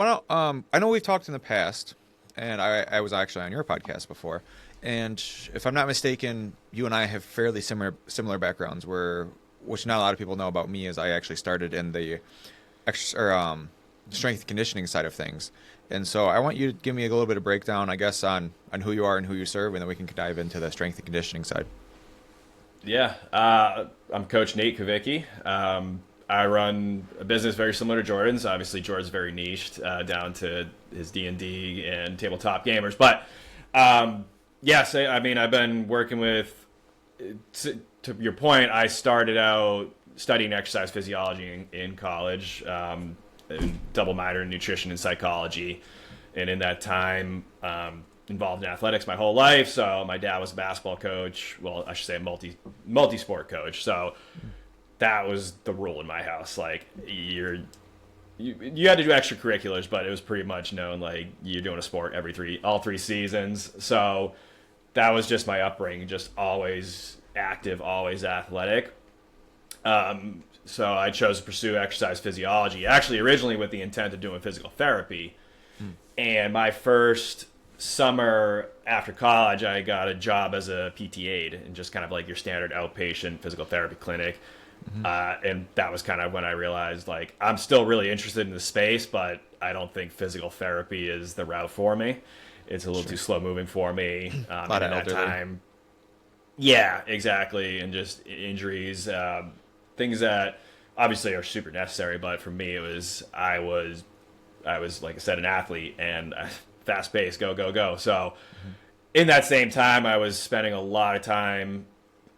Well, I know we've talked in the past, and I was actually on your podcast before. And if I'm not mistaken, you and I have fairly similar backgrounds. Where which not a lot of people know about me is I actually started in the strength and conditioning side of things. And so I want you to give me a little bit of breakdown, I guess, on who you are and who you serve, and then we can dive into the strength and conditioning side. Yeah, I'm Coach Nate Cavicchi. I run a business very similar to Jordan's. Obviously, Jordan's very niched down to his D&D and tabletop gamers. But yes, I mean, I've been working with. To your point, I started out studying exercise physiology in college, and double minor in nutrition and psychology, and in that time. Involved in athletics my whole life. So my dad was a basketball coach. Well, I should say a multi sport coach. So that was the rule in my house. Like you had to do extracurriculars, but it was pretty much known like you're doing a sport all three seasons. So that was just my upbringing, just always active, always athletic. So I chose to pursue exercise physiology, actually originally with the intent of doing physical therapy. And my first summer after college, I got a job as a PT aide and just kind of like your standard outpatient physical therapy clinic. And that was kind of when I realized like I'm still really interested in the space, but I don't think physical therapy is the route for me. It's a little too slow moving for me. A lot And of at that elderly. time, yeah, exactly. And just injuries, things that obviously are super necessary. But for me, I was like I said, an athlete and fast paced, go, go, go. So in that same time, I was spending a lot of time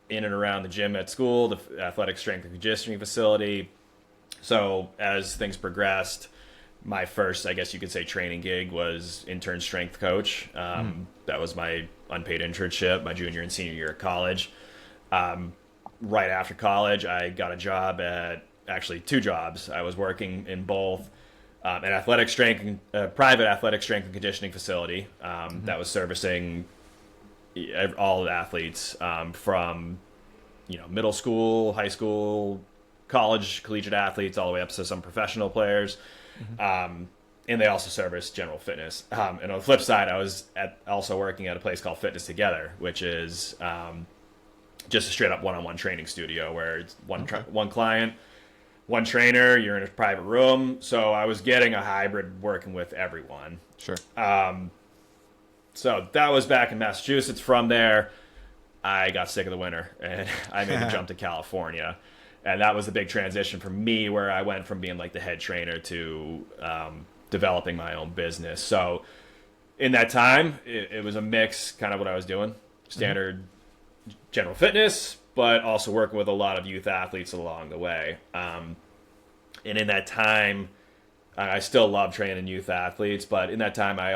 in and around the gym at school, the athletic strength and conditioning facility. So as things progressed, my first, I guess you could say, training gig was intern strength coach. That was my unpaid internship, my junior and senior year of college. Right after college, I got a job at actually two jobs. I was working in both an athletic strength, private athletic strength and conditioning facility that was servicing all the athletes from middle school, high school, college, collegiate athletes, all the way up to some professional players. And they also service general fitness. And on the flip side, I was also working at a place called Fitness Together, which is just a straight up one-on-one training studio where it's one client, one trainer, you're in a private room. So I was getting a hybrid working with everyone. Sure. So that was back in Massachusetts. From there, I got sick of the winter and I made the jump to California. And that was the big transition for me where I went from being like the head trainer to developing my own business. So in that time, it was a mix, kind of what I was doing. Standard general fitness, but also working with a lot of youth athletes along the way. And in that time, I still love training youth athletes, but in that time, a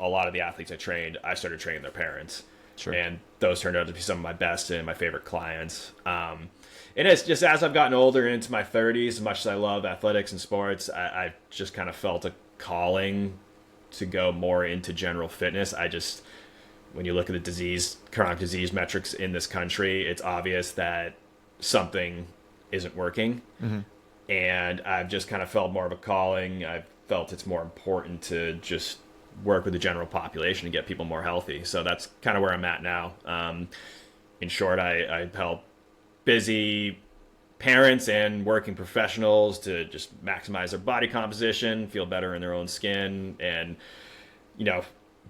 lot of the athletes I started training their parents. Sure. And those turned out to be some of my best and my favorite clients. And it's just as I've gotten older into my 30s, as much as I love athletics and sports, I just kind of felt a calling to go more into general fitness. When you look at the chronic disease metrics in this country, it's obvious that something isn't working. And I've just kind of felt more of a calling. I've felt it's more important to just work with the general population and get people more healthy. So that's kind of where I'm at now. In short, I help busy parents and working professionals to just maximize their body composition, feel better in their own skin, and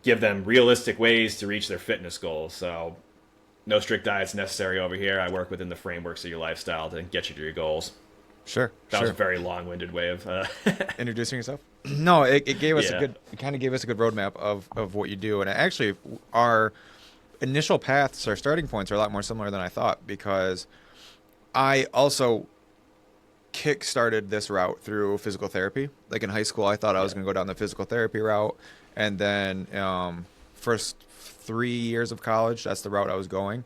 give them realistic ways to reach their fitness goals. So no strict diets necessary over here. I work within the frameworks of your lifestyle to get you to your goals. Sure. That was a very long-winded way of Introducing yourself. No, it gave us yeah. it kind of gave us a good roadmap of what you do. And actually, our initial paths, our starting points are a lot more similar than I thought, because I also kick-started this route through physical therapy. Like in high school, I thought I was going to go down the physical therapy route. And then first 3 years of college, that's the route I was going.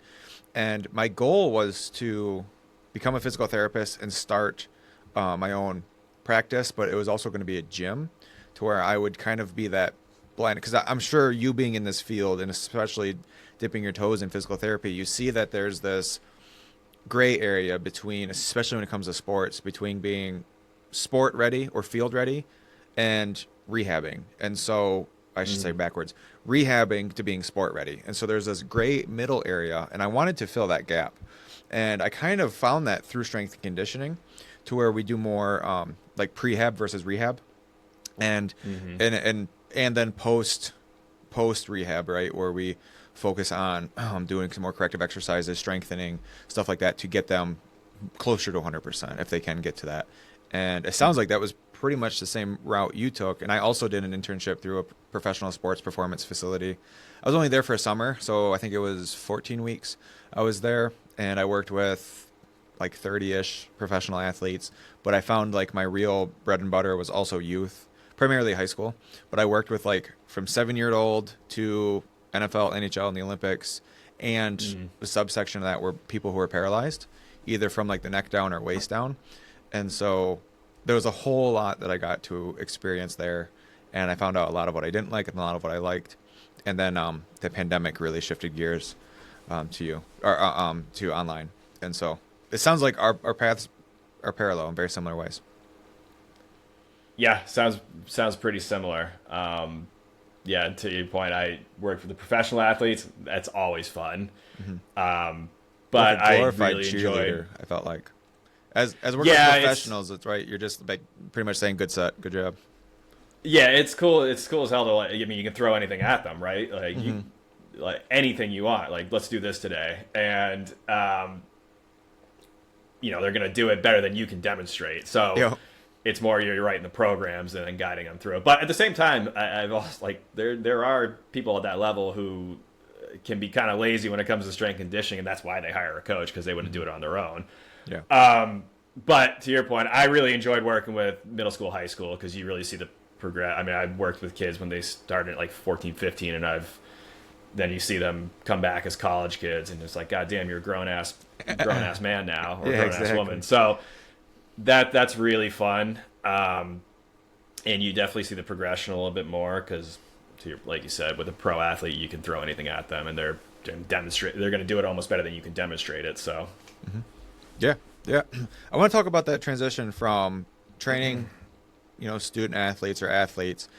And my goal was to become a physical therapist and start my own practice, but it was also going to be a gym to where I would kind of be that blind. Because I'm sure you being in this field, and especially dipping your toes in physical therapy, you see that there's this gray area between, especially when it comes to sports, between being sport ready or field ready and rehabbing. And so I should say backwards, rehabbing to being sport ready. And so there's this gray middle area, and I wanted to fill that gap. And I kind of found that through strength and conditioning, to where we do more like prehab versus rehab, and and then post rehab, right, where we focus on doing some more corrective exercises, strengthening, stuff like that, to get them closer to 100% if they can get to that. And it sounds like that was pretty much the same route you took. And I also did an internship through a professional sports performance facility. I was only there for a summer, so I think it was 14 weeks I was there, and I worked with like 30-ish professional athletes. But I found like my real bread and butter was also youth, primarily high school. But I worked with like from 7-year-old to NFL, NHL, and the Olympics, and the subsection of that were people who were paralyzed, either from like the neck down or waist down. And so there was a whole lot that I got to experience there, and I found out a lot of what I didn't like and a lot of what I liked. And then the pandemic really shifted gears to online. And so it sounds like our paths are parallel in very similar ways. Yeah, sounds pretty similar. Yeah, to your point, I work for the professional athletes. That's always fun. But Like a glorified I really enjoyed. I felt like, as working with professionals, that's right. You're just like pretty much saying good set, good job. Yeah, it's cool. It's cool as hell to, like, I mean, you can throw anything at them, right? Like you, like anything you want. Like, let's do this today, and they're gonna do it better than you can demonstrate. So. Yeah. It's more you're writing the programs and then guiding them through it. But at the same time, I've also, like, there are people at that level who can be kind of lazy when it comes to strength conditioning, and that's why they hire a coach, because they wouldn't do it on their own. Yeah. But to your point, I really enjoyed working with middle school, high school, because you really see the progress. I mean, I've worked with kids when they started at like 14, 15, and then you see them come back as college kids, and it's like, God damn, you're a grown ass man now, or a grown ass woman. So that's really fun. And you definitely see the progression a little bit more, because like you said, with a pro athlete, you can throw anything at them, and they're going to do it almost better than you can demonstrate it. So Yeah. I want to talk about that transition from training, student athletes or athletes,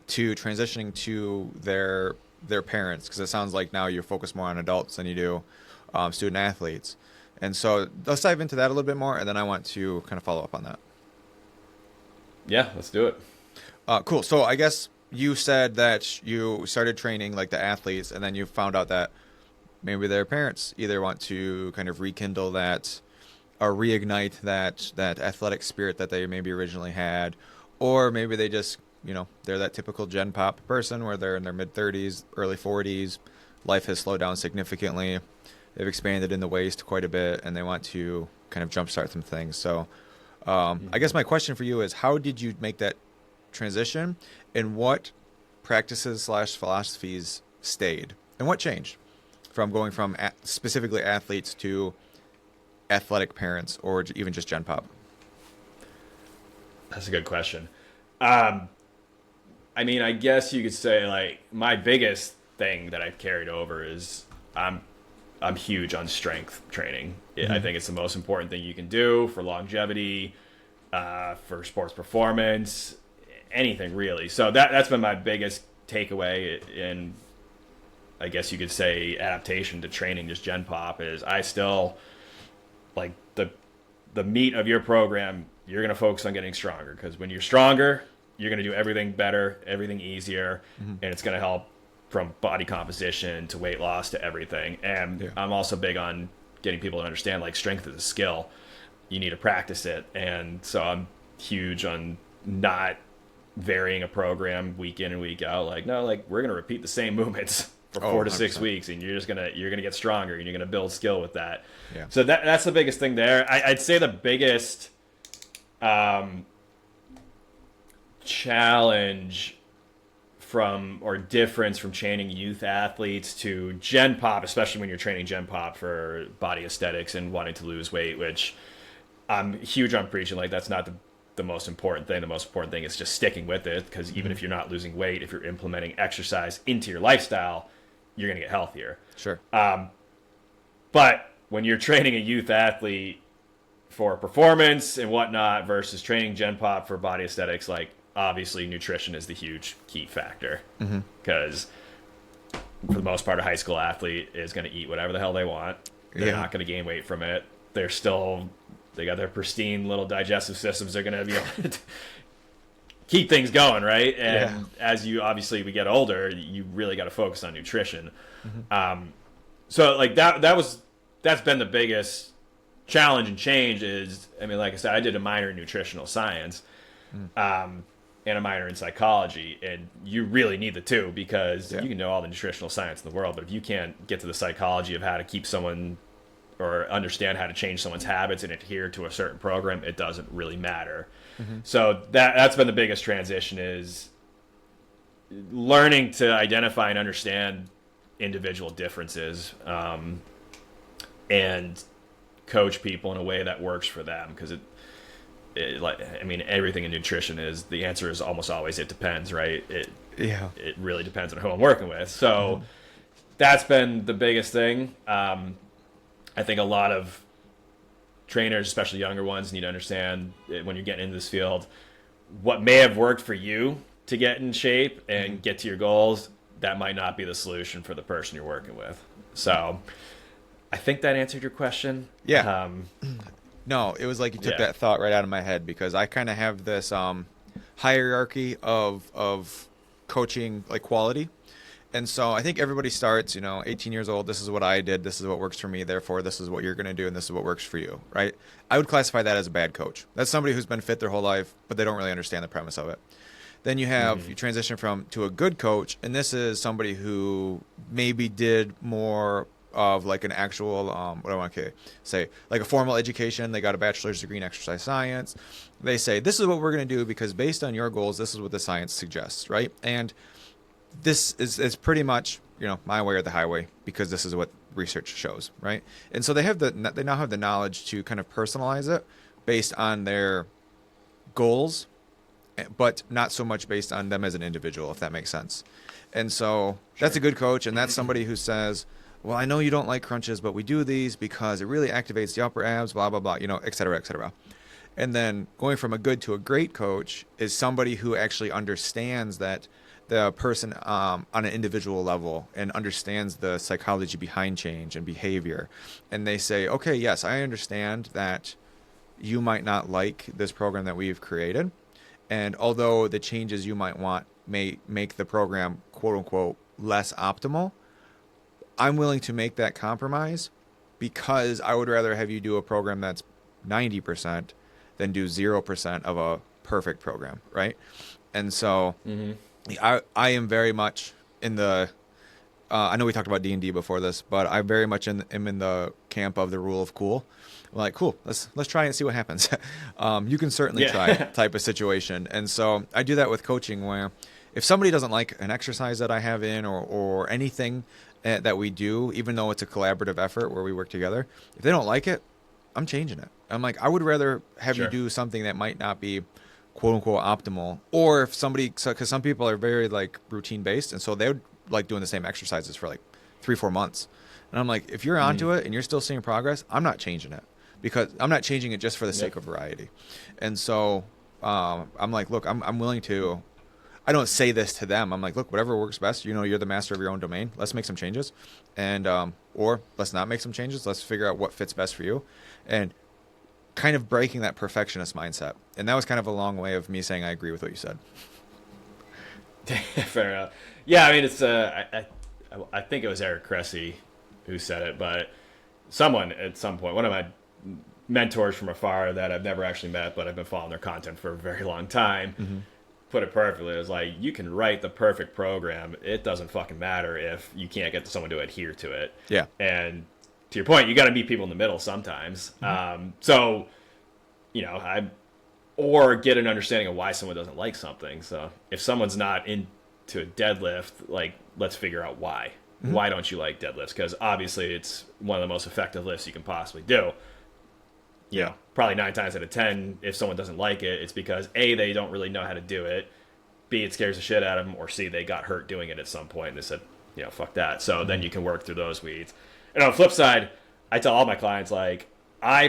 to transitioning to their parents, because it sounds like now you focus more on adults than you do student athletes. And so let's dive into that a little bit more, and then I want to kind of follow up on that. Yeah, let's do it. Cool. So I guess you said that you started training like the athletes, and then you found out that maybe their parents either want to kind of rekindle that or reignite that athletic spirit that they maybe originally had, or maybe they just, they're that typical Gen Pop person where they're in their mid-30s, early 40s, life has slowed down significantly. They've expanded in the waist quite a bit, and they want to kind of jumpstart some things. So I guess my question for you is, how did you make that transition, and what practices / philosophies stayed, and what changed from going from specifically athletes to athletic parents, or even just Gen Pop? That's a good question. I mean, I guess you could say, like, my biggest thing that I've carried over is I'm huge on strength training. I think it's the most important thing you can do for longevity, for sports performance, anything really. So that's been my biggest takeaway in, I guess you could say, adaptation to training, just Gen Pop, is I still, like, the meat of your program, you're going to focus on getting stronger, because when you're stronger, you're going to do everything better, everything easier, and it's going to help from body composition to weight loss to everything. And I'm also big on getting people to understand, like, strength is a skill. You need to practice it. And so I'm huge on not varying a program week in and week out. Like, no, like, we're going to repeat the same movements for 4 to 6 weeks, and you're going to get stronger, and you're going to build skill with that. Yeah. So that's the biggest thing there. I'd say the biggest challenge difference from training youth athletes to Gen Pop, especially when you're training Gen Pop for body aesthetics and wanting to lose weight, which I'm huge on preaching. Like, that's not the most important thing. The most important thing is just sticking with it, because even if you're not losing weight, if you're implementing exercise into your lifestyle, you're going to get healthier. Sure. But when you're training a youth athlete for performance and whatnot versus training Gen Pop for body aesthetics, like, obviously nutrition is the huge key factor, because for the most part, a high school athlete is going to eat whatever the hell they want. They're not going to gain weight from it. They got their pristine little digestive systems. They're going to be able to keep things going, right? And as we get older, you really got to focus on nutrition. So like that's been the biggest challenge and change is, I mean, like I said, I did a minor in nutritional science, and a minor in psychology, and you really need the two, because you can know all the nutritional science in the world, but if you can't get to the psychology of how to keep someone or understand how to change someone's habits and adhere to a certain program, it doesn't really matter. So that's been the biggest transition, is learning to identify and understand individual differences, and coach people in a way that works for them, because everything in nutrition the answer is almost always it depends, right? It really depends on who I'm working with. So that's been the biggest thing. I think a lot of trainers, especially younger ones, need to understand when you're getting into this field, what may have worked for you to get in shape and get to your goals, that might not be the solution for the person you're working with. So I think that answered your question. Yeah. No, it was like you took that thought right out of my head, because I kind of have this hierarchy of coaching, like, quality. And so I think everybody starts, 18 years old, this is what I did, this is what works for me, therefore this is what you're going to do, and this is what works for you, right? I would classify that as a bad coach. That's somebody who's been fit their whole life, but they don't really understand the premise of it. Then you have, you transition to a good coach, and this is somebody who maybe did more of like an actual, what do I want to say, like a formal education. They got a bachelor's degree in exercise science. They say, this is what we're going to do because based on your goals, this is what the science suggests, right? And this is pretty much, my way or the highway, because this is what research shows, right? And so they now have the knowledge to kind of personalize it based on their goals, but not so much based on them as an individual, if that makes sense. And so that's a good coach, and that's somebody who says, well, I know you don't like crunches, but we do these because it really activates the upper abs, blah, blah, blah, et cetera, et cetera. And then going from a good to a great coach is somebody who actually understands that the person on an individual level and understands the psychology behind change and behavior. And they say, okay, yes, I understand that you might not like this program that we've created. And although the changes you might want may make the program, quote unquote, less optimal, I'm willing to make that compromise because I would rather have you do a program that's 90% than do 0% of a perfect program, right? And so I am very much in the I know we talked about D&D before this, but I very much am in the camp of the rule of cool. I'm like, cool, let's try and see what happens. You can certainly try type of situation. And so I do that with coaching, where if somebody doesn't like an exercise that I have in or anything that we do, even though it's a collaborative effort where we work together, if they don't like it, I'm changing it. I'm like, I would rather have you do something that might not be quote unquote optimal, or if somebody, because some people are very like routine based, and so they would like doing the same exercises for like 3-4 months. And I'm like, if you're onto it and you're still seeing progress, I'm not changing it, because I'm not changing it just for the sake of variety. And so I'm like, look, I'm willing to, I don't say this to them. I'm like, look, whatever works best, you're the master of your own domain. Let's make some changes. And, or let's not make some changes. Let's figure out what fits best for you. And kind of breaking that perfectionist mindset. And that was kind of a long way of me saying I agree with what you said. Fair enough. Yeah, I mean, it's I think it was Eric Cressy who said it, but someone at some point, one of my mentors from afar that I've never actually met, but I've been following their content for a very long time, put it perfectly. It was like, you can write the perfect program. It doesn't fucking matter if you can't get someone to adhere to it. Yeah. And to your point, you got to meet people in the middle sometimes. So, or get an understanding of why someone doesn't like something. So if someone's not into a deadlift, like, let's figure out why. Why don't you like deadlifts? Because obviously it's one of the most effective lifts you can possibly do. Yeah. Probably 9 times out of 10, if someone doesn't like it, it's because A, they don't really know how to do it. B, it scares the shit out of them. Or C, they got hurt doing it at some point and they said, fuck that. So then you can work through those weeds. And on the flip side, I tell all my clients, like, I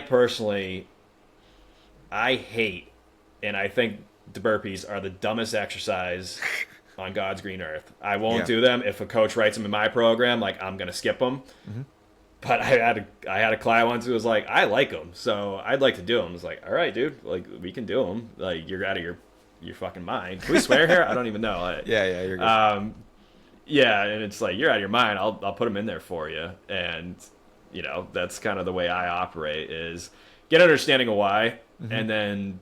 hate, and I think the burpees are the dumbest exercise on God's green earth. I won't Yeah. do them. If a coach writes them in my program, like I'm gonna skip them. Hmm. But I had a client once who was like, I like them, so I'd like to do them. It's like, all right, dude, like we can do them. Like you're out of your fucking mind. Can we swear here? I don't even know. Yeah, you're good. Yeah, and it's like you're out of your mind. I'll put them in there for you, and that's kind of the way I operate is get understanding of why, and then,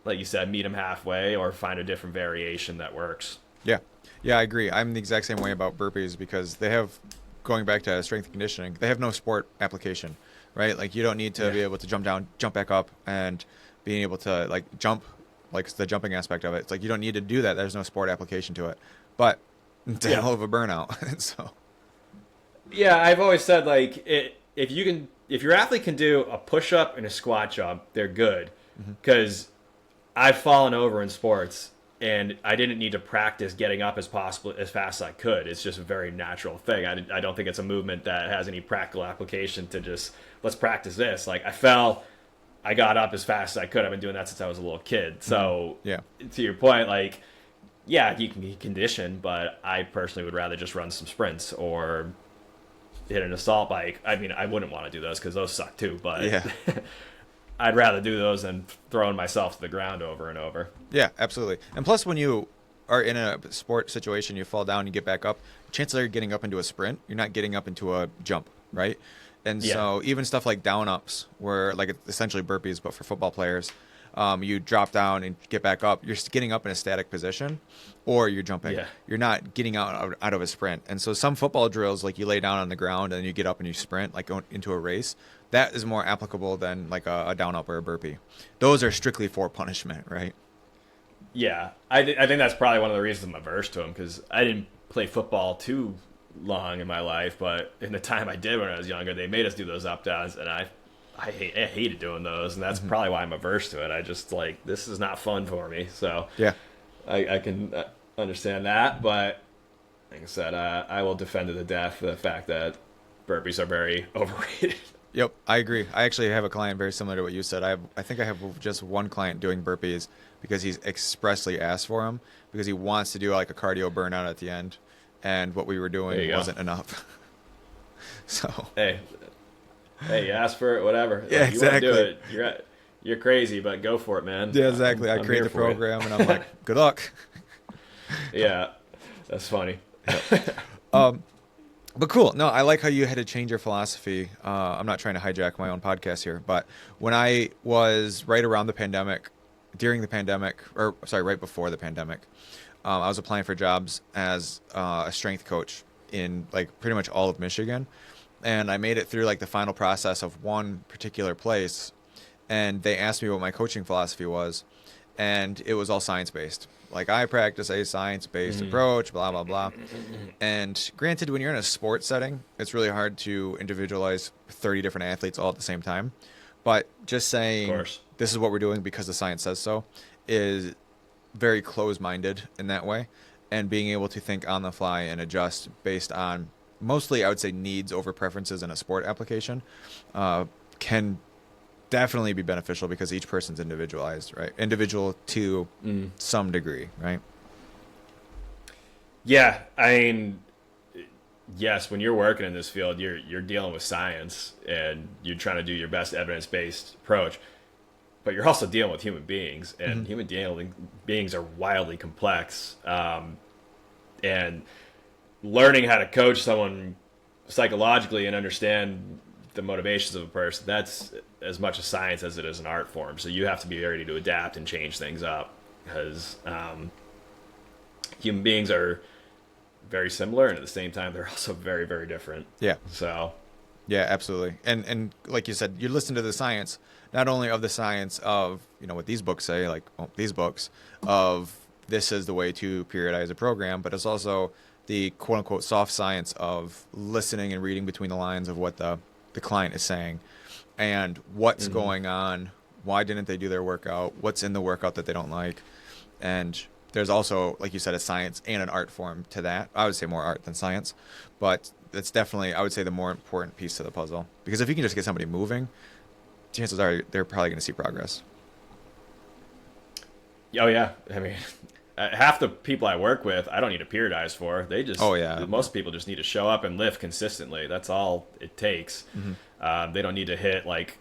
like you said, meet them halfway or find a different variation that works. Yeah. Yeah, I agree. I'm the exact same way about burpees because they have, going back to strength and conditioning, they have no sport application, right? Like you don't need to be able to jump down, jump back up, and being able to like jump, like the jumping aspect of it. It's like you don't need to do that. There's no sport application to it. But it's a Yeah. hell of a burnout. So, Yeah, I've always said like if your athlete can do a push up and a squat jump, they're good. Because I've fallen over in sports and I didn't need to practice getting up as fast as I could. It's just a very natural thing. I don't think it's a movement that has any practical application to just let's practice this. Like I fell, I got up as fast as I could. I've been doing that since I was a little kid. So yeah. to your point, like yeah, you can be conditioned, but I personally would rather just run some sprints or hit an assault bike. I mean, I wouldn't want to do those because those suck too, but Yeah. I'd rather do those than throwing myself to the ground over and over. Yeah, absolutely. And plus, when you are in a sport situation, you fall down, you get back up. Chances are you're getting up into a sprint. You're not getting up into a jump, right? And Yeah. so even stuff like down ups, where like it's essentially burpees, but for football players, you drop down and get back up. You're getting up in a static position, or you're jumping. Yeah. You're not getting out of a sprint. And so some football drills, like you lay down on the ground and then you get up and you sprint, like going into a race. That is more applicable than like a down up or a burpee. Those are strictly for punishment, right? Yeah, I think that's probably one of the reasons I'm averse to them because I didn't play football too long in my life, but in the time I did when I was younger, they made us do those up downs, and I hated doing those, and that's probably why I'm averse to it. I just like this is not fun for me, so Yeah. I can understand that, but like I said, I will defend to the death the fact that burpees are very overrated. Yep, I agree. I actually have a client very similar to what you said. I think I have just one client doing burpees because he's expressly asked for them because he wants to do like a cardio burnout at the end, and what we were There doing you go. wasn't enough. So Hey, you ask for it, whatever. Yeah, Like, you want to do exactly. it. You're crazy, but go for it, man. yeah, exactly. I I'm create here the for it. program, and I'm like, good luck. Yeah, that's funny. But cool. No, I like how you had to change your philosophy. I'm not trying to hijack my own podcast here, but when I was right around the pandemic, during the pandemic, or sorry, right before the pandemic, I was applying for jobs as a strength coach in like pretty much all of Michigan. And I made it through like the final process of one particular place. And they asked me what my coaching philosophy was. And it was all science based. Like I practice a science based approach, blah, blah, blah. And granted, when you're in a sports setting, it's really hard to individualize 30 different athletes all at the same time. But just saying, Of course. this is what we're doing because the science says so, is very close minded in that way. And being able to think on the fly and adjust based on mostly, I would say, needs over preferences in a sport application can definitely be beneficial because each person's individualized, right? Individual to some degree, right? Yeah, I mean, yes, when you're working in this field, you're dealing with science and you're trying to do your best evidence-based approach, but you're also dealing with human beings, and beings are wildly complex. And learning how to coach someone psychologically and understand the motivations of a person, that's as much a science as it is an art form. So you have to be ready to adapt and change things up because human beings are very similar, and at the same time they're also very, very different. Yeah. So Yeah, absolutely. And like you said, you listen to the science, not only of the science of, what these books say, like these books of this is the way to periodize a program, but it's also the quote unquote soft science of listening and reading between the lines of what the client is saying and what's going on. Why didn't they do their workout? What's in the workout that they don't like? And there's also, like you said, a science and an art form to that. I would say more art than science, but that's definitely, I would say, the more important piece to the puzzle. Because if you can just get somebody moving, chances are they're probably going to see progress. Oh yeah, I mean, half the people I work with, I don't need to periodize for. They just, Oh yeah. most people just need to show up and lift consistently. That's all it takes. Mm-hmm. They don't need to hit like,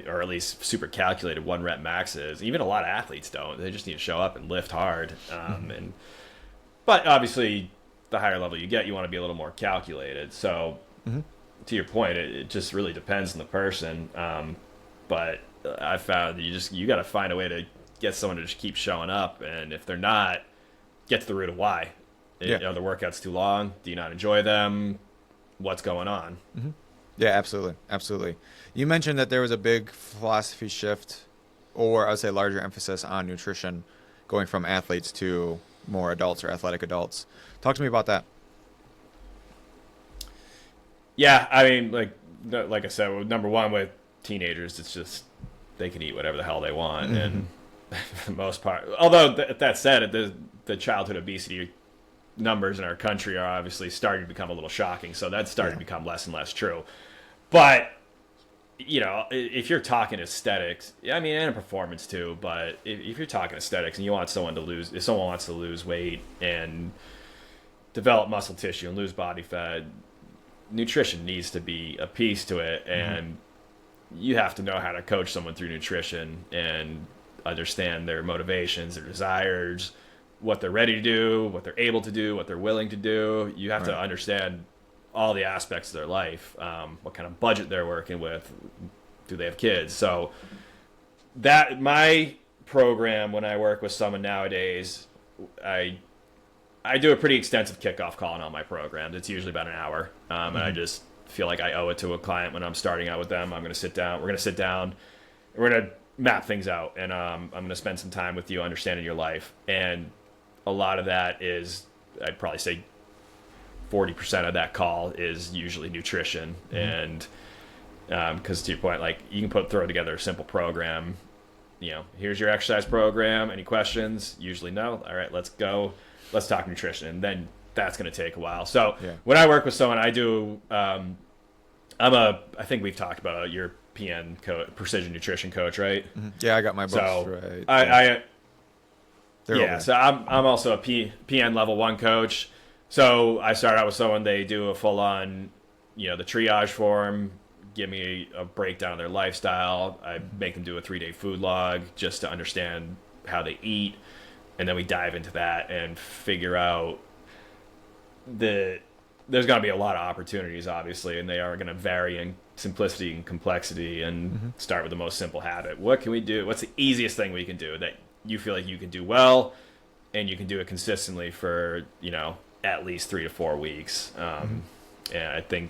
or at least super calculated 1 rep maxes. Even a lot of athletes don't. They just need to show up and lift hard. But obviously, the higher level you get, you want to be a little more calculated. So, Mm-hmm. to your point, it just really depends on the person. But I found that you got to find a way to get someone to just keep showing up, and if they're not, get to the root of why. Yeah. Are the workouts too long? Do you not enjoy them? What's going on? Mm-hmm. Yeah, absolutely, absolutely. You mentioned that there was a big philosophy shift, or I would say larger emphasis on nutrition, going from athletes to more adults or athletic adults. Talk to me about that. Yeah, I mean, like I said, number one with teenagers, it's just they can eat whatever the hell they want, Mm-hmm. and for the most part. Although that said, the childhood obesity numbers in our country are obviously starting to become a little shocking. So that's starting to become less and less true. But if you're talking aesthetics, I mean, and performance too. But if you're talking aesthetics and you want someone to lose, if someone wants to lose weight and develop muscle tissue and lose body fat, nutrition needs to be a piece to it, and you have to know how to coach someone through nutrition and understand their motivations, their desires, what they're ready to do, what they're able to do, what they're willing to do. You have to understand all the aspects of their life, what kind of budget they're working with, do they have kids? So that my program, when I work with someone nowadays, I do a pretty extensive kickoff call on all my programs. It's usually about an hour, and I just feel like I owe it to a client when I'm starting out with them. I'm going to sit down. We're going to sit down. We're going to map things out, and I'm going to spend some time with you understanding your life. And a lot of that is, I'd probably say 40% of that call is usually nutrition. And because to your point, like you can throw together a simple program. Here's your exercise program. Any questions? Usually no. All right, let's go. Let's talk nutrition. And then that's going to take a while. So when I work with someone, I do, I think we've talked about your PN precision nutrition coach, right? Mm-hmm. Yeah, I got my books right. I So I'm also a PN level 1 coach. So I start out with someone, they do a full on, the triage form, give me a breakdown of their lifestyle. I make them do a 3-day food log just to understand how they eat. And then we dive into that and figure out there's going to be a lot of opportunities, obviously, and they are going to vary in simplicity and complexity, and start with the most simple habit. What can we do? What's the easiest thing we can do that you feel like you can do well, and you can do it consistently for, at least 3 to 4 weeks? And I think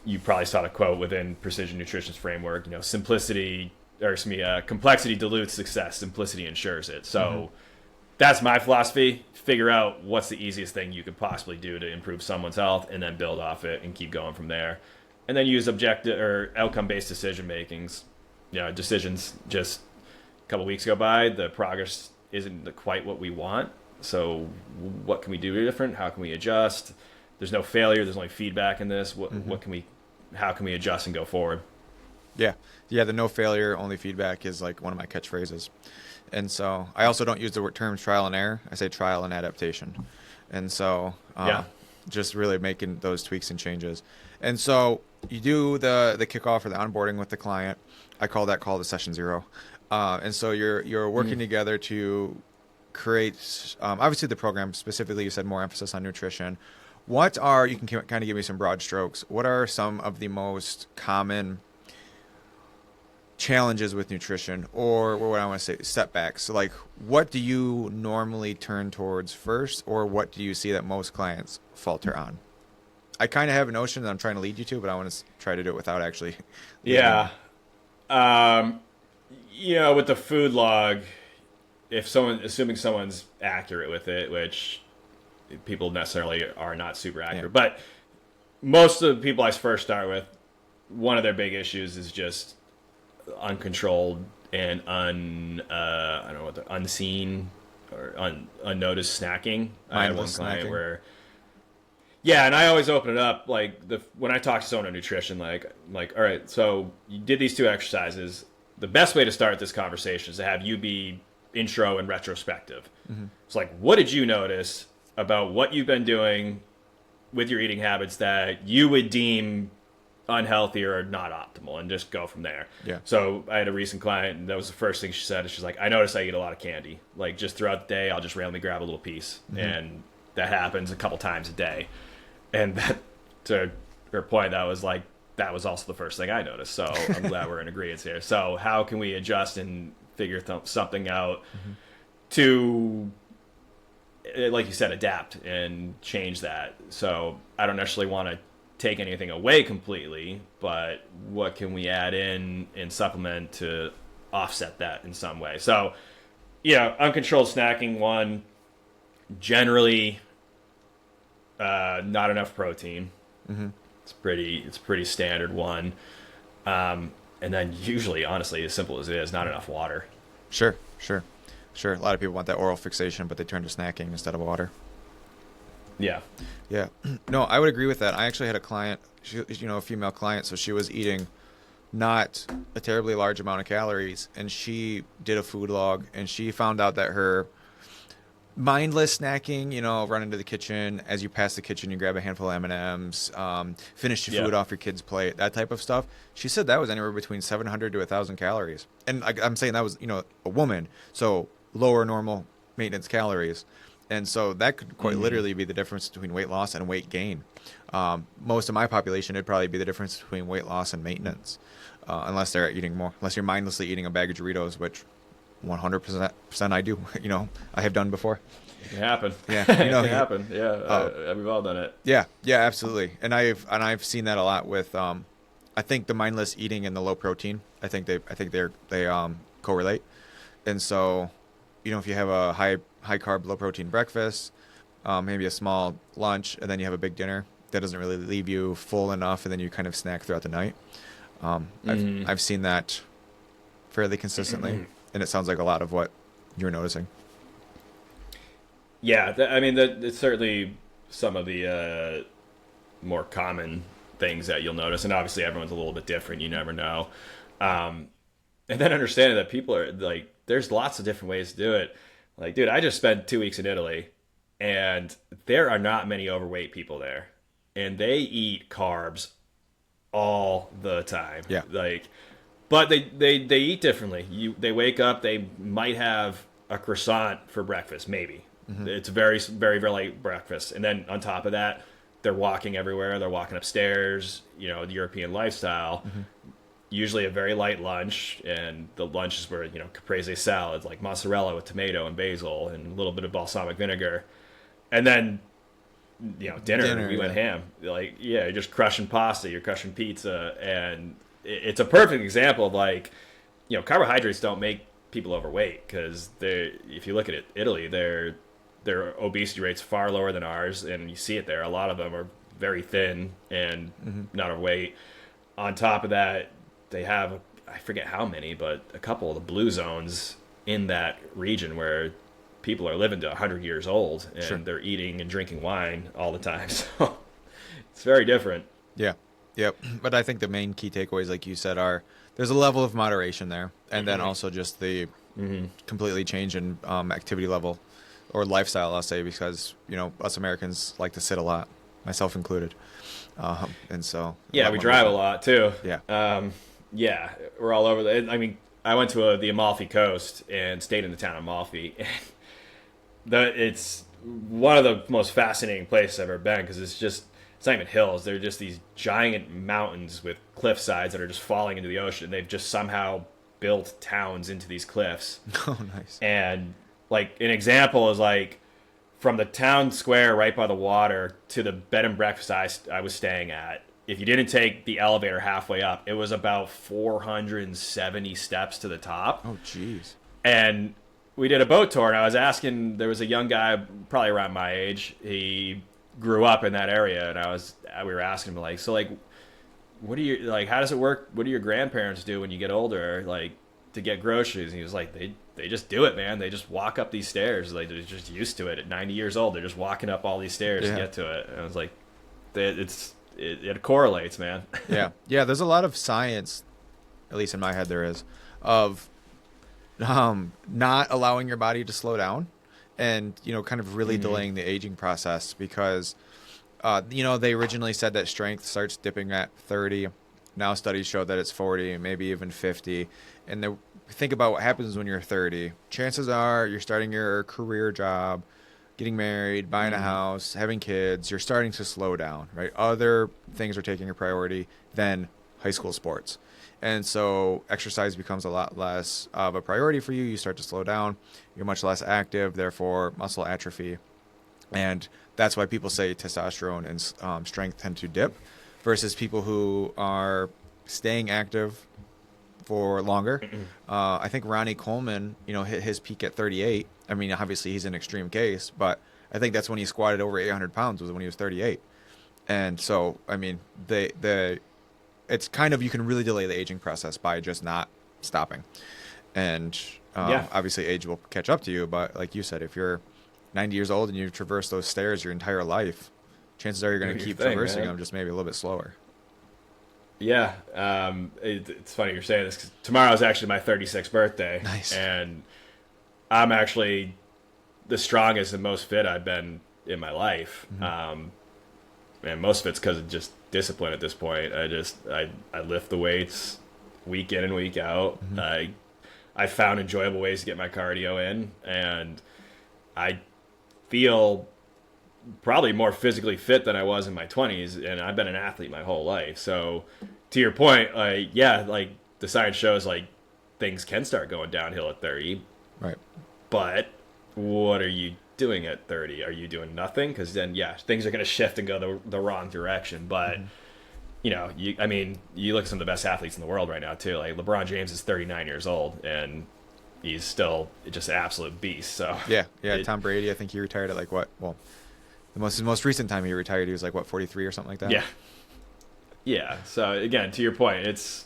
you probably saw the quote within Precision Nutrition's framework, complexity dilutes success, simplicity ensures it. So that's my philosophy. Figure out what's the easiest thing you could possibly do to improve someone's health, and then build off it and keep going from there. And then use objective or outcome-based decision makings. Decisions just a couple weeks go by, the progress isn't quite what we want. So what can we do different? How can we adjust? There's no failure. There's only feedback in this. How can we adjust and go forward? Yeah. The no failure, only feedback is like one of my catchphrases. And so I also don't use the terms trial and error. I say trial and adaptation. And so just really making those tweaks and changes. And so you do the kickoff or the onboarding with the client. I call that call the session 0. And so you're working together to create, obviously the program specifically, you said more emphasis on nutrition. You can kind of give me some broad strokes. What are some of the most common challenges with nutrition, or what I want to say, setbacks? So like, what do you normally turn towards first, or what do you see that most clients falter on? I kind of have a notion that I'm trying to lead you to, but I want to try to do it without actually. Yeah. With the food log, assuming someone's accurate with it, which people necessarily are not super accurate, but most of the people I first start with, one of their big issues is just uncontrolled and unseen or unnoticed snacking. I had one client where, and I always open it up when I talk to someone on nutrition, like, all right, so you did these 2 exercises. The best way to start this conversation is to have you be intro and retrospective. It's like, what did you notice about what you've been doing with your eating habits that you would deem unhealthy or not optimal, and just go from there. Yeah. So I had a recent client, and that was the first thing she said. She's like, I notice I eat a lot of candy. Like, just throughout the day, I'll just randomly grab a little piece. And that happens a couple times a day. And that, to her point, that was also the first thing I noticed. So I'm glad we're in agreement here. So how can we adjust and figure something out to, like you said, adapt and change that? So I don't necessarily want to take anything away completely, but what can we add in and supplement to offset that in some way? So, uncontrolled snacking, one, generally not enough protein. It's pretty standard one. And then usually, honestly, as simple as it is, not enough water. Sure. A lot of people want that oral fixation, but they turn to snacking instead of water. Yeah. No, I would agree with that. I actually had a client, a female client, so she was eating not a terribly large amount of calories, and she did a food log, and she found out that her mindless snacking, run into the kitchen, as you pass the kitchen, you grab a handful of M&Ms, finish your food off your kid's plate, that type of stuff. She said that was anywhere between 700 to 1,000 calories. And I'm saying that was, a woman, so lower normal maintenance calories. And so that could quite literally be the difference between weight loss and weight gain. Most of my population, it'd probably be the difference between weight loss and maintenance, unless they're eating more, unless you're mindlessly eating a bag of Doritos, which 100% I do. I have done before. It happened. Yeah, it happened. Yeah, we've all done it. Yeah, absolutely. And I've seen that a lot with, I think the mindless eating and the low protein. I think they correlate. And so, if you have a high carb, low protein breakfast, maybe a small lunch, and then you have a big dinner, that doesn't really leave you full enough, and then you kind of snack throughout the night. I've seen that fairly consistently, and it sounds like a lot of what you're noticing. Yeah, it's certainly some of the more common things that you'll notice, and obviously everyone's a little bit different. You never know. And then understanding that people are like, there's lots of different ways to do it. Like, dude, I just spent 2 weeks in Italy, and there are not many overweight people there, and they eat carbs all the time. Yeah. But they eat differently. They wake up, they might have a croissant for breakfast, maybe. It's a very, very, very light breakfast. And then on top of that, they're walking everywhere. They're walking upstairs, the European lifestyle. Usually a very light lunch, and the lunches were, caprese salads, like mozzarella with tomato and basil and a little bit of balsamic vinegar. And then, dinner we went ham. You're just crushing pasta, you're crushing pizza. And it's a perfect example of carbohydrates don't make people overweight, because if you look at it, Italy, their obesity rate's far lower than ours, and you see it there. A lot of them are very thin and not overweight. On top of that, they have, I forget how many, but a couple of the blue zones in that region where people are living to 100 years old, and they're eating and drinking wine all the time. So it's very different. Yeah. Yep. But I think the main key takeaways, like you said, are there's a level of moderation there, and then also just the completely change in activity level or lifestyle, I'll say, because, us Americans like to sit a lot, myself included. And so... Yeah, we drive a lot, too. Yeah. Yeah, we're all over I went to the Amalfi Coast and stayed in the town of Amalfi. It's one of the most fascinating places I've ever been, because it's not even hills. They're just these giant mountains with cliff sides that are just falling into the ocean. They've just somehow built towns into these cliffs. Oh, nice. And an example is from the town square right by the water to the bed and breakfast I was staying at, if you didn't take the elevator halfway up, it was about 470 steps to the top. Oh, jeez. And we did a boat tour, and I was asking, there was a young guy probably around my age. He grew up in that area, and we were asking him, what do you, how does it work? What do your grandparents do when you get older, to get groceries? And he was like, they just do it, man. They just walk up these stairs. They're just used to it. At 90 years old, they're just walking up all these stairs to get to it. And I was like, it correlates, man. Yeah. There's a lot of science, at least in my head there is, of not allowing your body to slow down, and kind of really Mm-hmm. delaying the aging process because they originally said that strength starts dipping at 30. Now studies show that it's 40, maybe even 50. And think about what happens when you're 30. Chances are you're starting your career job, getting married, buying a Mm-hmm. house, having kids. You're starting to slow down, right? Other things are taking a priority than high school sports. And so exercise becomes a lot less of a priority for you. You start to slow down. You're much less active, therefore muscle atrophy. And that's why people say testosterone and strength tend to dip versus people who are staying active for longer. I think Ronnie Coleman, hit his peak at 38. I mean, obviously he's an extreme case, but I think that's when he squatted over 800 pounds was when he was 38. And so, I mean, it's kind of, you can really delay the aging process by just not stopping. And Yeah. obviously age will catch up to you, but like you said, if you're 90 years old and you've traversed those stairs your entire life, chances are you're Do going to your keep thing, traversing man. them, just maybe a little bit slower. Yeah. It's funny you're saying this 'cause tomorrow is actually my 36th birthday, Nice. and I'm actually the strongest and most fit I've been in my life. Mm-hmm. And most of it's because of just discipline at this point. I lift the weights week in and week out. Mm-hmm. I found enjoyable ways to get my cardio in, and I feel probably more physically fit than I was in my 20s, and I've been an athlete my whole life. So, to your point, yeah, like the science shows, like things can start going downhill at 30, Right. but what are you doing at 30? Are you doing nothing? Because then, yeah, things are going to shift and go the wrong direction. But Mm-hmm. I mean, you look at some of the best athletes in the world right now too. Like LeBron James is 39 years old, and he's still just an absolute beast. So, Yeah. Yeah. it, Tom Brady, I think he retired at like what? Well, the most recent time he retired, he was like what, 43 or something like that. yeah, yeah. So again, to your point, it's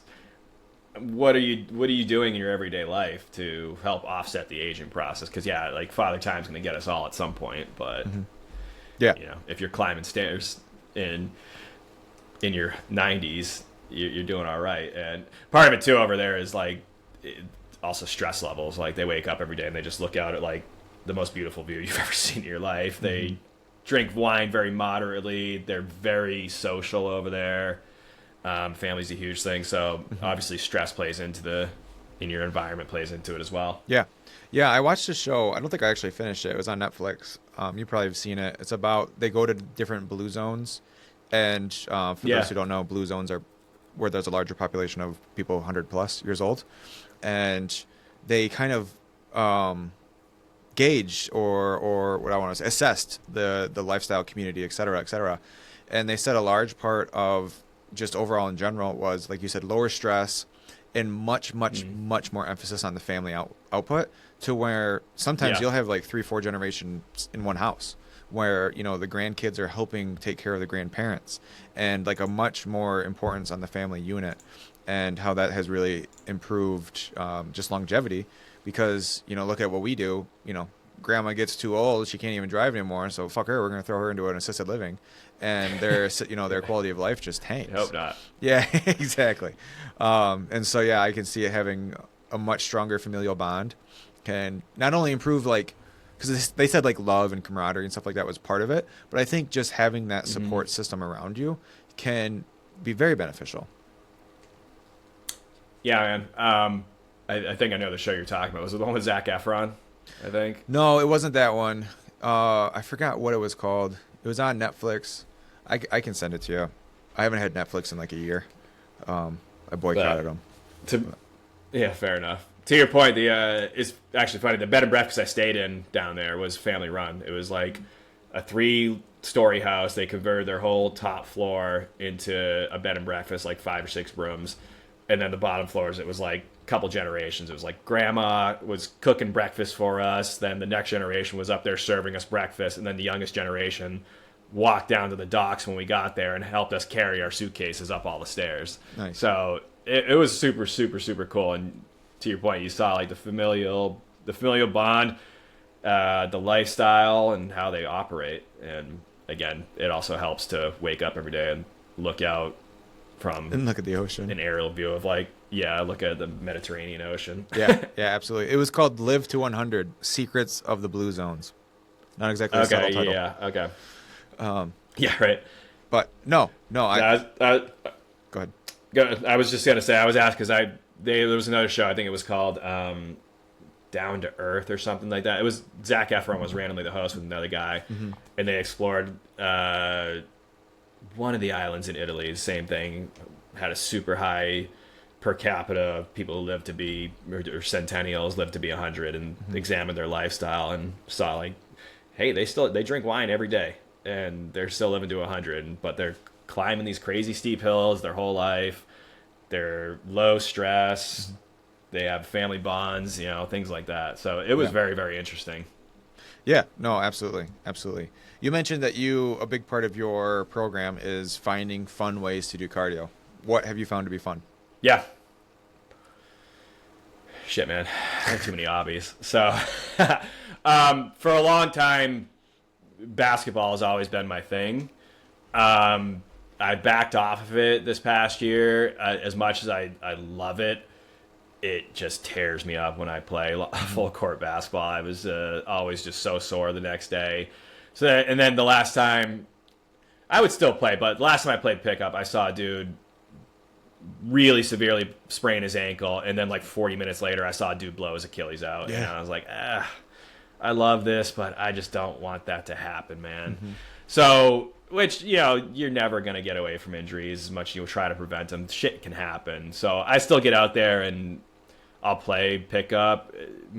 what are you doing in your everyday life to help offset the aging process? Because yeah, like Father Time's going to get us all at some point, but Mm-hmm. Yeah. if you're climbing stairs in your 90s, you're doing all right. And part of it too over there is like also stress levels. Like they wake up every day and they just look out at like the most beautiful view you've ever seen in your life. Mm-hmm. They drink wine very moderately. They're very social over there. Family's a huge thing, so obviously stress plays into in your environment plays into it as well. Yeah. Yeah, I watched a show. I don't think I actually finished it. It was on Netflix. You probably have seen it. It's about they go to different blue zones, and for Yeah. those who don't know, blue zones are where there's a larger population of people 100 plus years old, and they kind of gauged or what I want to say assessed the lifestyle, community, et cetera, et cetera, and they said a large part of just overall in general was like you said, lower stress and much, much, Mm. much more emphasis on the family output to where sometimes Yeah. you'll have like 3, 4 generations in one house where, the grandkids are helping take care of the grandparents and like a much more importance on the family unit and how that has really improved just longevity because, look at what we do, grandma gets too old, she can't even drive anymore. So fuck her, we're going to throw her into an assisted living and their quality of life just I tanks. hope not. Yeah, exactly. And so, yeah, I can see it having a much stronger familial bond can not only improve, like, because they said, like, love and camaraderie and stuff like that was part of it, but I think just having that Hmm. support system around you can be very beneficial. Yeah, man. I think I know the show you're talking about. Was it the one with Zac Efron? I think. No, it wasn't that one. I forgot what it was called. It was on Netflix. I can send it to you. I haven't had Netflix in like a year. I boycotted them. Yeah, fair enough. To your point, it's actually funny. The bed and breakfast I stayed in down there was family run. It was like a 3-story house. They converted their whole top floor into a bed and breakfast, like 5 or 6 rooms, and then the bottom floors. It was like a couple generations. It was like grandma was cooking breakfast for us. Then the next generation was up there serving us breakfast, and then the youngest generation walked down to the docks when we got there and helped us carry our suitcases up all the stairs. Nice. So it was super, super, super cool. And to your point, you saw like the familial bond, the lifestyle, and how they operate. And again, it also helps to wake up every day and look out from And look at the ocean. an aerial view of like, yeah, look at the Mediterranean Ocean. Yeah, yeah, absolutely. It was called Live to 100: Secrets of the Blue Zones. Not exactly a subtle Okay, title. yeah, okay. Yeah, right. But no, go ahead. I was just gonna say I was asked because there was another show, I think it was called Down to Earth or something like that. It was Zac Efron was randomly the host with another guy, and they explored one of the islands in Italy. Same thing, had a super high per capita of people who lived to be or centennials lived to be 100, and examined their lifestyle and saw like, hey, they drink wine every day and they're still living to 100, but they're climbing these crazy steep hills their whole life. They're low stress. They have family bonds, things like that. So it was very, very interesting. Yeah, no, absolutely, absolutely. You mentioned that a big part of your program is finding fun ways to do cardio. What have you found to be fun? Yeah. Shit, man. I have too many hobbies. So for a long time, basketball has always been my thing. I backed off of it this past year. As much as I love it, it just tears me up when I play full court basketball. I was always just so sore the next day. And then the last time, I would still play, but the last time I played pickup, I saw a dude really severely sprain his ankle, and then like 40 minutes later, I saw a dude blow his Achilles out. Yeah. And I was like, I love this, but I just don't want that to happen, man. So, which, you're never going to get away from injuries as much as you'll try to prevent them. Shit can happen. So I still get out there and I'll play pickup.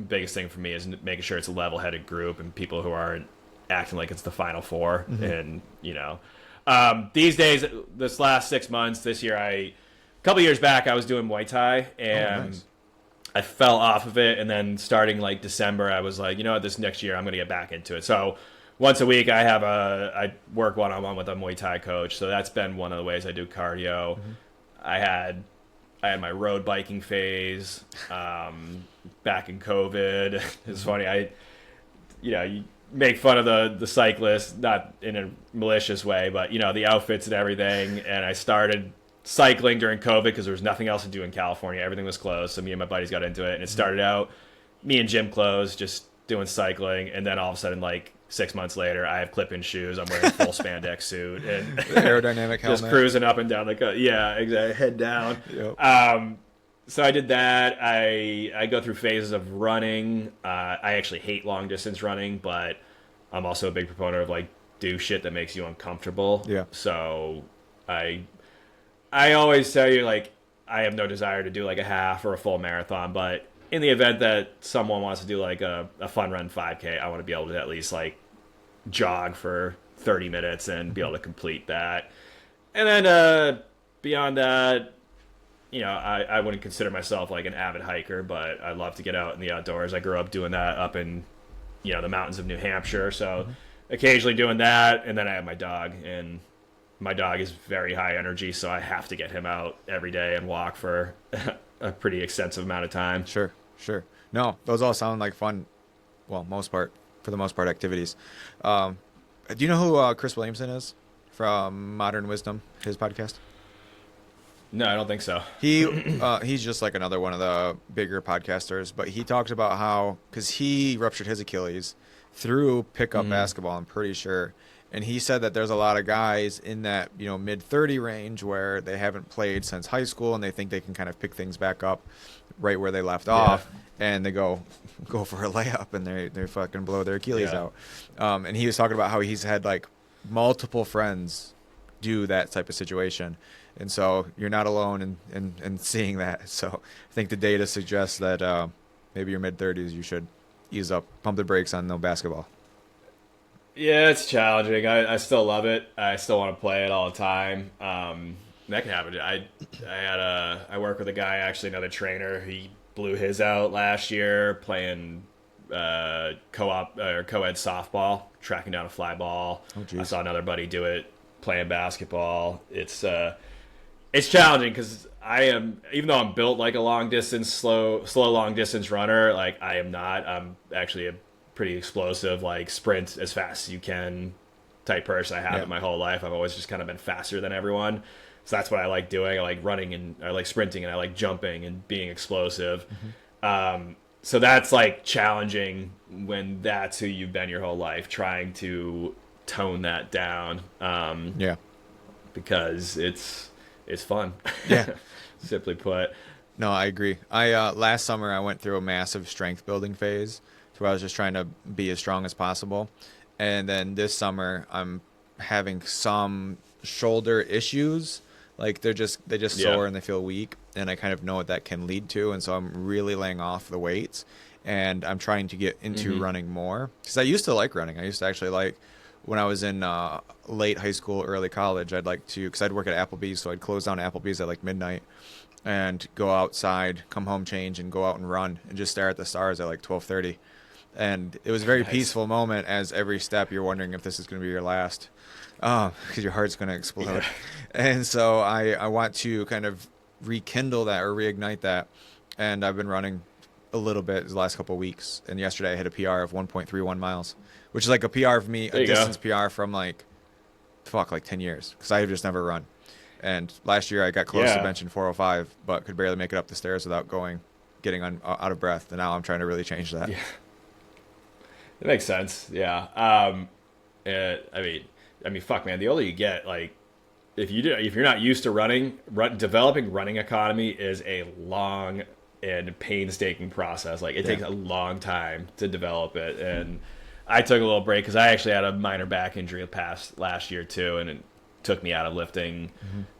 Biggest thing for me is making sure it's a level-headed group and people who aren't acting like it's the Final Four. And, these days, this last 6 months, this year, a couple years back, I was doing Muay Thai, and nice. I fell off of it. And then starting like December, I was like, this next year, I'm going to get back into it. So once a week, I work one-on-one with a Muay Thai coach. So that's been one of the ways I do cardio. I had my road biking phase back in COVID. It's funny. You make fun of the cyclists, not in a malicious way, but the outfits and everything. And I started cycling during COVID because there was nothing else to do in California. Everything was closed. So me and my buddies got into it, and it started out me in gym clothes, just doing cycling. And then all of a sudden, like 6 months later, I have clip-in shoes. I'm wearing a full spandex suit and The aerodynamic helmet. just cruising up and down exactly, head down. Yep. So I did that. I go through phases of running. I actually hate long distance running, but I'm also a big proponent of like do shit that makes you uncomfortable. Yeah. So I always tell you like I have no desire to do like a half or a full marathon, but in the event that someone wants to do like a fun run 5K, I want to be able to at least like jog for 30 minutes and be able to complete that. And then beyond that, I wouldn't consider myself like an avid hiker, but I love to get out in the outdoors. I grew up doing that up in, the mountains of New Hampshire. So occasionally doing that. And then I have my dog, and my dog is very high energy. So I have to get him out every day and walk for a pretty extensive amount of time. Sure. No, those all sound like fun. Well, for the most part, activities. Do you know who Chris Williamson is from Modern Wisdom, his podcast? No, I don't think so. He's just like another one of the bigger podcasters, but he talks about how, because he ruptured his Achilles through pickup basketball, I'm pretty sure. And he said that there's a lot of guys in that, mid 30 range where they haven't played since high school, and they think they can kind of pick things back up right where they left off, and they go for a layup and they fucking blow their Achilles out. And he was talking about how he's had like multiple friends do that type of situation. And so you're not alone in seeing that. So I think the data suggests that maybe your mid-30s, you should ease up, pump the brakes on no basketball. Yeah, it's challenging. I still love it. I still want to play it all the time. That can happen. I work with a guy, actually another trainer. He blew his out last year playing co-op or co-ed softball, tracking down a fly ball. I saw another buddy do it playing basketball. It's challenging because even though I'm built like a long distance, slow long distance runner, like I am not. I'm actually a pretty explosive, like sprint as fast as you can type person. I haven't my whole life. I've always just kind of been faster than everyone. So that's what I like doing. I like running and I like sprinting and I like jumping and being explosive. So that's like challenging when that's who you've been your whole life, trying to tone that down. Because it's fun. Yeah. Simply put. No, I agree. Last summer I went through a massive strength building phase where I was just trying to be as strong as possible. And then this summer I'm having some shoulder issues. Like they just sore and they feel weak, and I kind of know what that can lead to, and so I'm really laying off the weights, and I'm trying to get into running more, because I used to like running. I used to actually like, when I was in late high school, early college, I'd like to, because I'd work at Applebee's, so I'd close down Applebee's at like midnight and go outside, come home, change, and go out and run and just stare at the stars at like 12:30. And it was a very peaceful moment, as every step you're wondering if this is going to be your last, because your heart's going to explode. Yeah. And so I want to kind of rekindle that or reignite that. And I've been running a little bit the last couple of weeks. And yesterday I hit a PR of 1.31 miles, which is like a PR for me, a distance PR from like 10 years, because I have just never run. And last year I got close to benching 405, but could barely make it up the stairs without getting out of breath. And now I'm trying to really change that. Yeah. It makes sense. Yeah. I mean, fuck, man. The older you get, like, if you're not used to running, developing running economy is a long and painstaking process. Like, it takes a long time to develop it. And I took a little break because I actually had a minor back injury last year too, and it took me out of lifting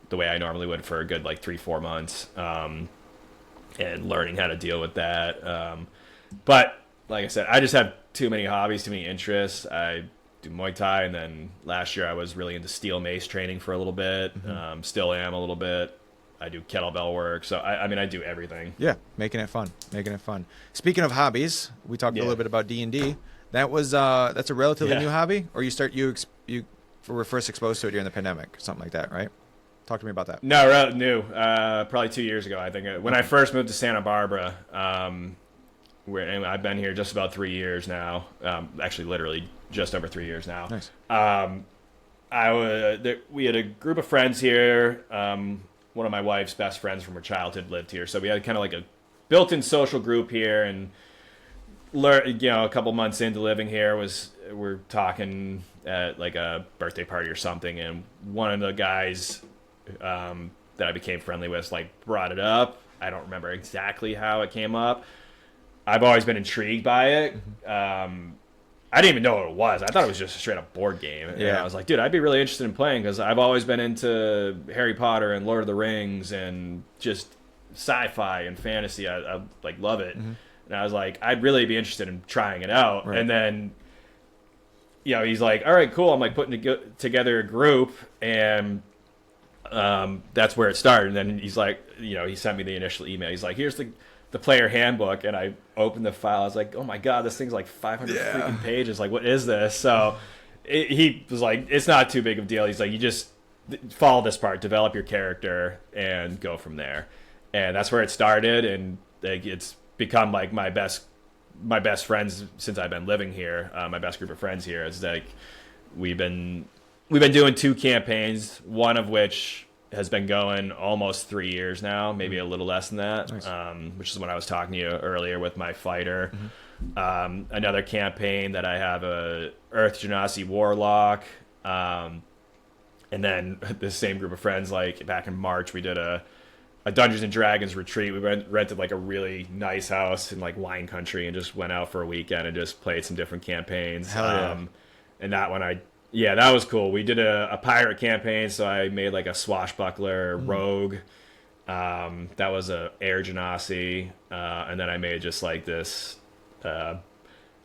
the way I normally would for a good like 3-4 months, and learning how to deal with that. But like I said, I just have too many hobbies, too many interests. I do Muay Thai, and then last year I was really into steel mace training for a little bit. Still am a little bit. I do kettlebell work. So I mean, I do everything. Yeah, making it fun. Speaking of hobbies, we talked a little bit about D&D. That's a relatively new hobby, or you were first exposed to it during the pandemic, or something like that, right? Talk to me about that. No, new. Probably 2 years ago, I think. When I first moved to Santa Barbara, I've been here just about 3 years now. Actually, literally just over 3 years now. Nice. We had a group of friends here. One of my wife's best friends from her childhood lived here, so we had kind of like a built-in social group here. And a couple months into living here, we're talking at like a birthday party or something, and one of the guys that I became friendly with like brought it up. I don't remember exactly how it came up. I've always been intrigued by it. I didn't even know what it was. I thought it was just a straight up board game. And I was like, dude, I'd be really interested in playing, because I've always been into Harry Potter and Lord of the Rings and just sci-fi and fantasy. I like love it. And I was like, I'd really be interested in trying it out. Right. And then, he's like, all right, cool. I'm like putting together a group, and that's where it started. And then he's like, he sent me the initial email. He's like, here's the player handbook. And I opened the file. I was like, oh my God, this thing's like 500 freaking pages. Like, what is this? So he was like, it's not too big of a deal. He's like, you just follow this part, develop your character, and go from there. And that's where it started. And like, it's become like my best friends since I've been living here. My best group of friends here is like, we've been doing 2 campaigns, one of which has been going almost 3 years now, maybe a little less than that. Nice. Which is when I was talking to you earlier with my fighter. Another campaign that I have, a Earth Genasi Warlock. And then the same group of friends, like back in March, we did a Dungeons and Dragons retreat. We rented like a really nice house in like wine country and just went out for a weekend and just played some different campaigns. Hell yeah. And that one that was cool. We did a pirate campaign, so I made like a swashbuckler rogue. That was a Air Genasi. And then I made just like this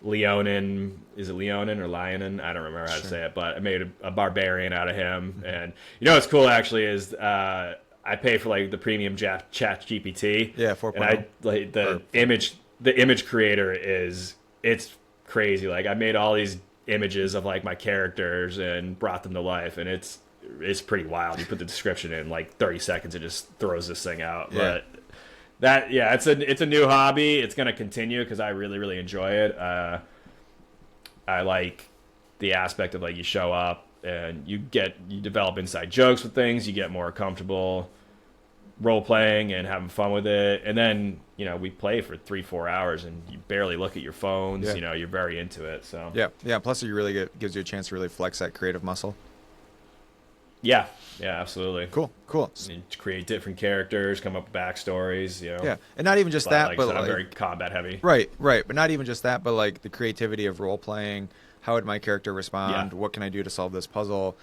Leonin. Is it Leonin or Lionin? I don't remember how to say it, but I made a barbarian out of him. And what's cool actually is I pay for like the premium chat GPT. Yeah, 4.0. And I like the image creator it's crazy. Like, I made all these images of like my characters and brought them to life, and it's pretty wild. You put the description in like 30 seconds, it just throws this thing out. But it's a new hobby. It's going to continue because I really, really enjoy it. I like the aspect of like, you show up, and you develop inside jokes with things. You get more comfortable role playing and having fun with it. And then, we play for 3-4 hours and you barely look at your phones. Yeah. You're very into it. So Yeah. Plus, you really gives you a chance to really flex that creative muscle. yeah, absolutely. Cool. And create different characters, come up with backstories. Yeah, and not even just But that, like I but said, I'm like, very combat heavy. right. But not even just that, but like the creativity of role playing. How would my character respond? Yeah. What can I do to solve this puzzle?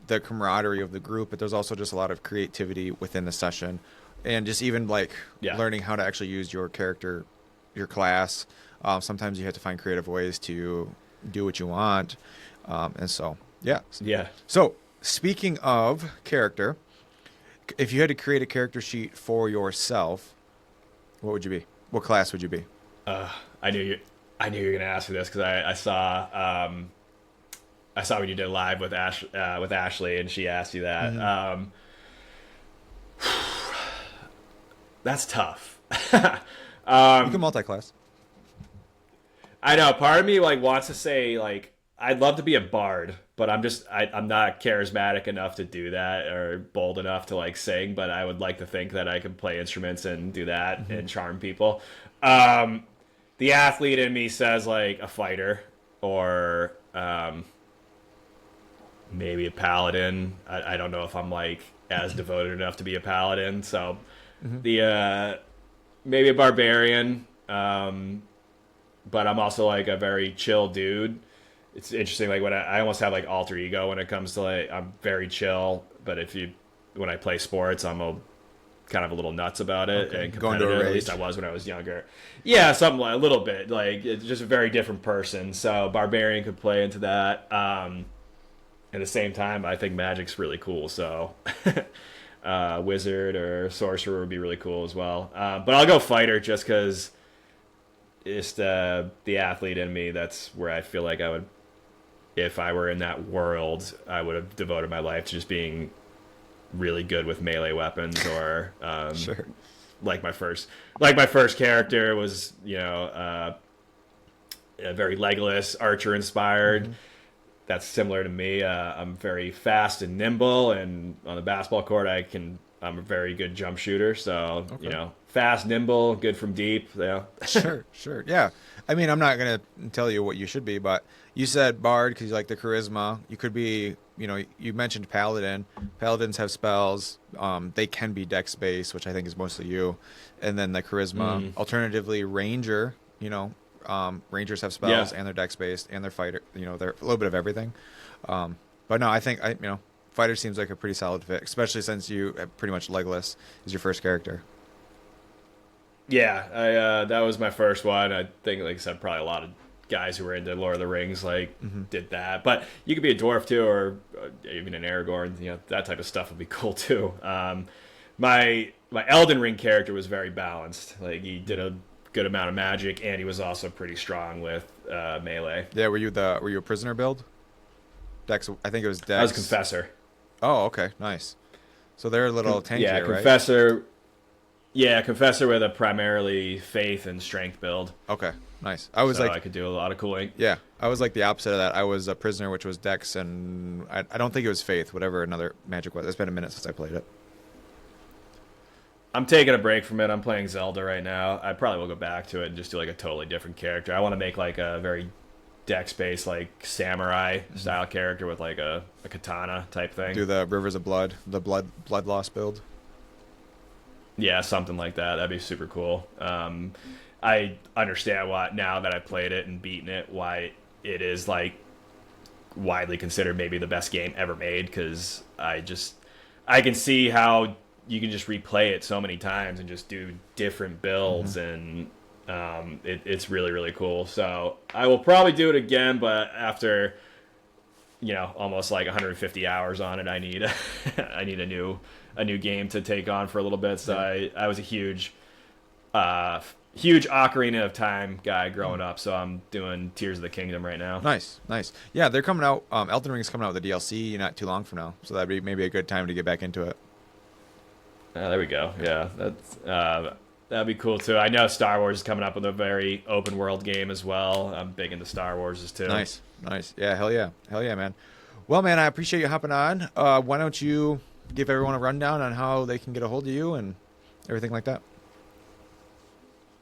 The camaraderie of the group, but there's also just a lot of creativity within the session, and just even like learning how to actually use your character, your class. Sometimes you have to find creative ways to do what you want, and so yeah. So speaking of character, if you had to create a character sheet for yourself, what would you be? What class would you be? I knew you were gonna ask me this because I saw when you did live with Ashley, and she asked you that. Mm-hmm. That's tough. You can multi-class. I know. Part of me wants to say I'd love to be a bard, but I'm not charismatic enough to do that or bold enough to sing. But I would like to think that I can play instruments and do that and charm people. The athlete in me says a fighter or maybe a paladin. I don't know if I'm as devoted enough to be a paladin. So the maybe a barbarian. But I'm also a very chill dude. It's interesting. When I almost have alter ego when it comes to I'm very chill. But when I play sports, I'm kind of a little nuts about it and competitive. At least I was when I was younger. Yeah, something a little bit. It's just a very different person. So barbarian could play into that. At the same time, I think magic's really cool. So wizard or sorcerer would be really cool as well. But I'll go fighter just because it's the athlete in me. That's where I feel like I would, if I were in that world, I would have devoted my life to just being really good with melee weapons or Sure. my first character was a very Legolas archer inspired. That's similar to me. I'm very fast and nimble, and on the basketball court I'm a very good jump shooter. So fast, nimble, good from deep. Sure. Yeah. I mean, I'm not gonna tell you what you should be, but you said bard because you like the charisma. You could be, you mentioned paladin. Paladins have spells. They can be dex based, which I think is mostly you, and then the charisma. Alternatively, ranger. Rangers have spells and they're dex based and they're fighter. They're a little bit of everything. But no, I think fighter seems like a pretty solid fit, especially since you pretty much Legolas is your first character. Yeah, that was my first one. I think, like I said, probably a lot of guys who were into Lord of the Rings did that. But you could be a dwarf too, or even an Aragorn. That type of stuff would be cool too. My Elden Ring character was very balanced. He did a good amount of magic, and he was also pretty strong with melee. Yeah, were you a prisoner build? Dex, I think it was Dex. I was a confessor. Oh, okay, nice. So they're a little tankier, right? Confessor. Yeah, confessor with a primarily faith and strength build. Okay, nice. I was I could do a lot of cooling. Yeah, I was the opposite of that. I was a prisoner, which was Dex, and I don't think it was faith, whatever another magic was. It's been a minute since I played it. I'm taking a break from it. I'm playing Zelda right now. I probably will go back to it and just do a totally different character. I want to make a very dex-based samurai style character with a katana type thing. Do the Rivers of Blood, the blood loss build. Yeah, something like that. That'd be super cool. I understand why now that I've played it and beaten it, why it is widely considered maybe the best game ever made, because I can see how you can just replay it so many times and just do different builds, and it's really, really cool. So I will probably do it again, but after almost 150 hours on it, I need a new game to take on for a little bit. So I was a huge Ocarina of Time guy growing up, so I'm doing Tears of the Kingdom right now. Nice. Yeah, they're coming out. Elden Ring's coming out with the DLC not too long from now, so that'd be maybe a good time to get back into it. There we go. Yeah, that'd be cool too. I know Star Wars is coming up with a very open world game as well. I'm big into Star Wars too. Nice. Yeah, hell yeah, man. Well, man, I appreciate you hopping on. Why don't you give everyone a rundown on how they can get a hold of you and everything like that?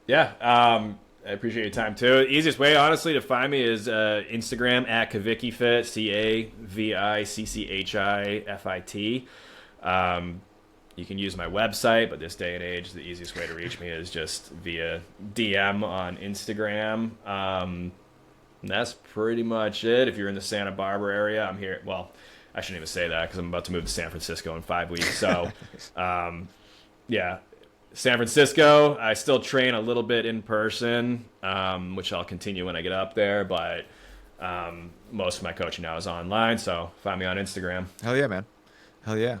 Yeah, I appreciate your time too. Easiest way, honestly, to find me is Instagram at Cavicchifit, Cavicchifit. You can use my website, but this day and age, the easiest way to reach me is just via DM on Instagram. And that's pretty much it. If you're in the Santa Barbara area, I'm here. Well, I shouldn't even say that because I'm about to move to San Francisco in 5 weeks. So, yeah, San Francisco, I still train a little bit in person, which I'll continue when I get up there. But most of my coaching now is online. So find me on Instagram. Hell yeah, man. Hell yeah.